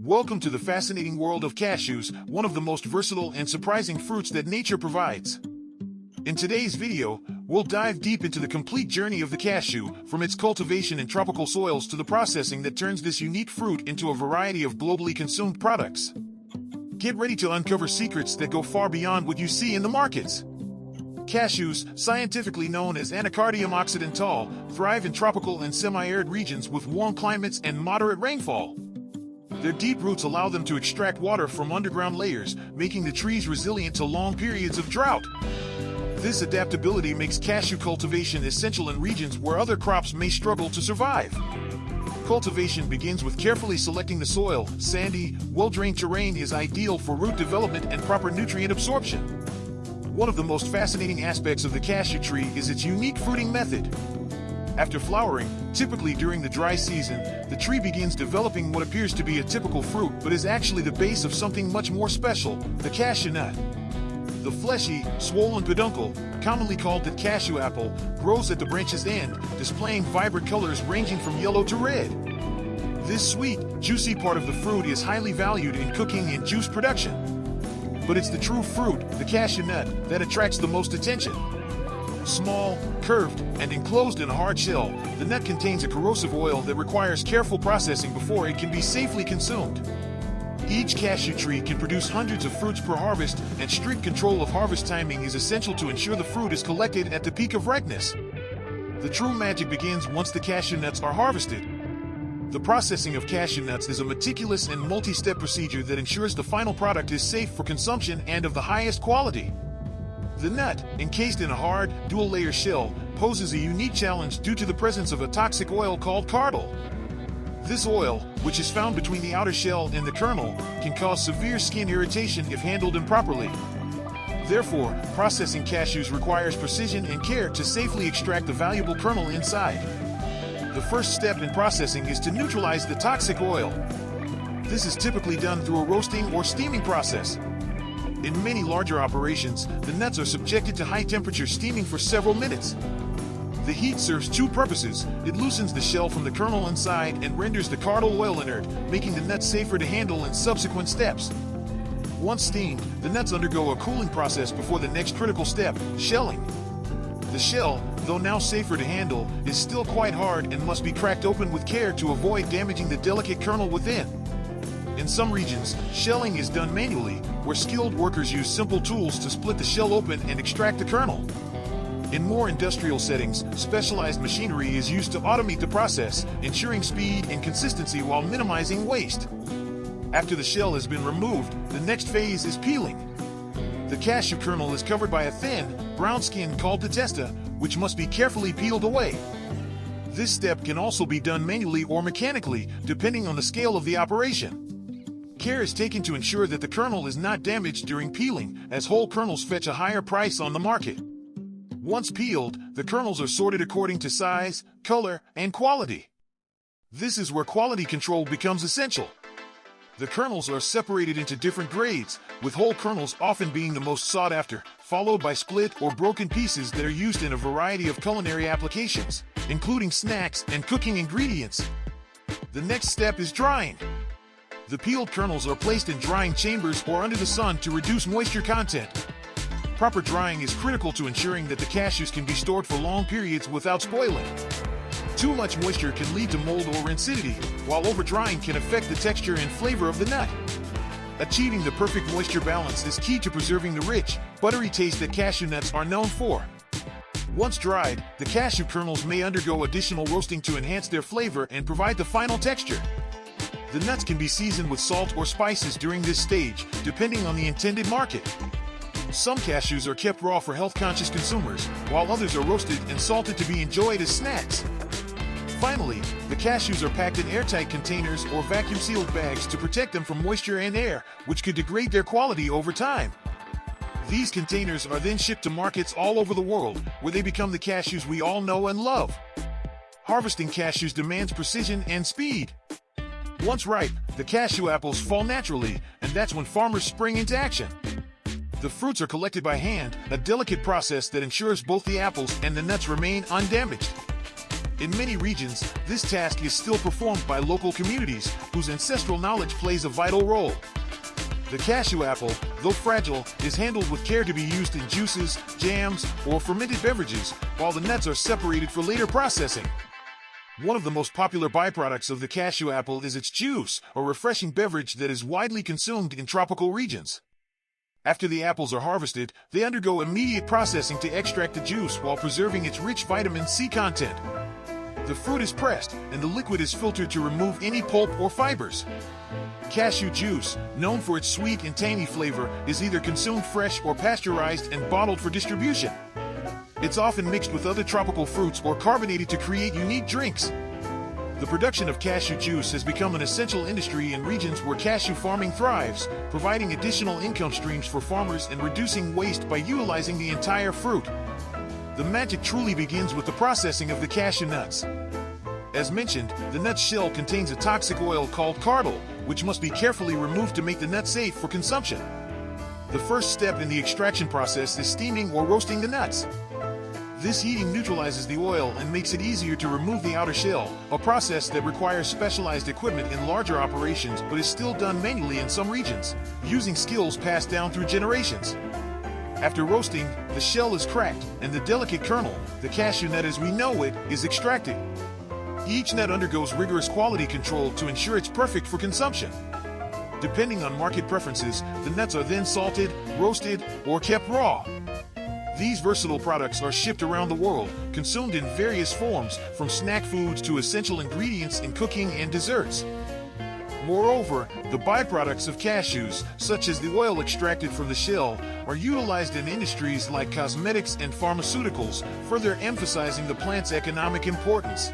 Welcome to the fascinating world of cashews, one of the most versatile and surprising fruits that nature provides. In today's video, we'll dive deep into the complete journey of the cashew, from its cultivation in tropical soils to the processing that turns this unique fruit into a variety of globally consumed products. Get ready to uncover secrets that go far beyond what you see in the markets. Cashews, scientifically known as Anacardium occidental, thrive in tropical and semi-arid regions with warm climates and moderate rainfall. Their deep roots allow them to extract water from underground layers, making the trees resilient to long periods of drought. This adaptability makes cashew cultivation essential in regions where other crops may struggle to survive. Cultivation begins with carefully selecting the soil. Sandy, well-drained terrain is ideal for root development and proper nutrient absorption. One of the most fascinating aspects of the cashew tree is its unique fruiting method. After flowering, typically during the dry season, the tree begins developing what appears to be a typical fruit but is actually the base of something much more special, the cashew nut. The fleshy, swollen peduncle, commonly called the cashew apple, grows at the branch's end, displaying vibrant colors ranging from yellow to red. This sweet, juicy part of the fruit is highly valued in cooking and juice production. But it's the true fruit, the cashew nut, that attracts the most attention. Small, curved, and enclosed in a hard shell, the nut contains a corrosive oil that requires careful processing before it can be safely consumed. Each cashew tree can produce hundreds of fruits per harvest, and strict control of harvest timing is essential to ensure the fruit is collected at the peak of ripeness. The true magic begins once the cashew nuts are harvested. The processing of cashew nuts is a meticulous and multi-step procedure that ensures the final product is safe for consumption and of the highest quality. The nut, encased in a hard, dual-layer shell, poses a unique challenge due to the presence of a toxic oil called cardol. This oil, which is found between the outer shell and the kernel, can cause severe skin irritation if handled improperly. Therefore, processing cashews requires precision and care to safely extract the valuable kernel inside. The first step in processing is to neutralize the toxic oil. This is typically done through a roasting or steaming process. In many larger operations, the nuts are subjected to high-temperature steaming for several minutes. The heat serves two purposes. It loosens the shell from the kernel inside and renders the cardol oil inert, making the nuts safer to handle in subsequent steps. Once steamed, the nuts undergo a cooling process before the next critical step, shelling. The shell, though now safer to handle, is still quite hard and must be cracked open with care to avoid damaging the delicate kernel within. In some regions, shelling is done manually, where skilled workers use simple tools to split the shell open and extract the kernel. In more industrial settings, specialized machinery is used to automate the process, ensuring speed and consistency while minimizing waste. After the shell has been removed, the next phase is peeling. The cashew kernel is covered by a thin, brown skin called the testa, which must be carefully peeled away. This step can also be done manually or mechanically, depending on the scale of the operation. Care is taken to ensure that the kernel is not damaged during peeling, as whole kernels fetch a higher price on the market. Once peeled, the kernels are sorted according to size, color, and quality. This is where quality control becomes essential. The kernels are separated into different grades, with whole kernels often being the most sought after, followed by split or broken pieces that are used in a variety of culinary applications, including snacks and cooking ingredients. The next step is drying. The peeled kernels are placed in drying chambers or under the sun to reduce moisture content. Proper drying is critical to ensuring that the cashews can be stored for long periods without spoiling. Too much moisture can lead to mold or rancidity, while over-drying can affect the texture and flavor of the nut. Achieving the perfect moisture balance is key to preserving the rich, buttery taste that cashew nuts are known for. Once dried, the cashew kernels may undergo additional roasting to enhance their flavor and provide the final texture. The nuts can be seasoned with salt or spices during this stage, depending on the intended market. Some cashews are kept raw for health-conscious consumers, while others are roasted and salted to be enjoyed as snacks. Finally, the cashews are packed in airtight containers or vacuum-sealed bags to protect them from moisture and air, which could degrade their quality over time. These containers are then shipped to markets all over the world, where they become the cashews we all know and love. Harvesting cashews demands precision and speed. Once ripe, the cashew apples fall naturally, and that's when farmers spring into action. The fruits are collected by hand, a delicate process that ensures both the apples and the nuts remain undamaged. In many regions, this task is still performed by local communities whose ancestral knowledge plays a vital role. The cashew apple, though fragile, is handled with care to be used in juices, jams, or fermented beverages, while the nuts are separated for later processing. One of the most popular byproducts of the cashew apple is its juice, a refreshing beverage that is widely consumed in tropical regions. After the apples are harvested, they undergo immediate processing to extract the juice while preserving its rich vitamin C content. The fruit is pressed, and the liquid is filtered to remove any pulp or fibers. Cashew juice, known for its sweet and tangy flavor, is either consumed fresh or pasteurized and bottled for distribution. It's often mixed with other tropical fruits or carbonated to create unique drinks. The production of cashew juice has become an essential industry in regions where cashew farming thrives, providing additional income streams for farmers and reducing waste by utilizing the entire fruit. The magic truly begins with the processing of the cashew nuts. As mentioned, the nut shell contains a toxic oil called cardol, which must be carefully removed to make the nut safe for consumption. The first step in the extraction process is steaming or roasting the nuts. This heating neutralizes the oil and makes it easier to remove the outer shell, a process that requires specialized equipment in larger operations but is still done manually in some regions, using skills passed down through generations. After roasting, the shell is cracked, and the delicate kernel, the cashew nut as we know it, is extracted. Each nut undergoes rigorous quality control to ensure it's perfect for consumption. Depending on market preferences, the nuts are then salted, roasted, or kept raw. These versatile products are shipped around the world, consumed in various forms, from snack foods to essential ingredients in cooking and desserts. Moreover, the byproducts of cashews, such as the oil extracted from the shell, are utilized in industries like cosmetics and pharmaceuticals, further emphasizing the plant's economic importance.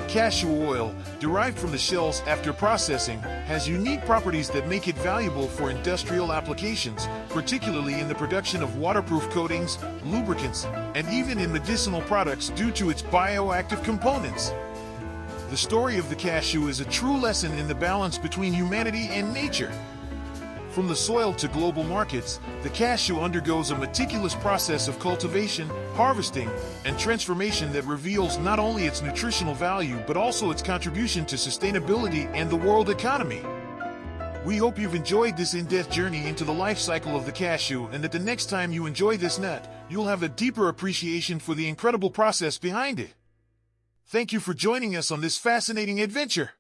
Cashew oil, derived from the shells after processing, has unique properties that make it valuable for industrial applications, particularly in the production of waterproof coatings, lubricants, and even in medicinal products due to its bioactive components. The story of the cashew is a true lesson in the balance between humanity and nature. From the soil to global markets, the cashew undergoes a meticulous process of cultivation, harvesting, and transformation that reveals not only its nutritional value but also its contribution to sustainability and the world economy. We hope you've enjoyed this in-depth journey into the life cycle of the cashew, and that the next time you enjoy this nut, you'll have a deeper appreciation for the incredible process behind it. Thank you for joining us on this fascinating adventure.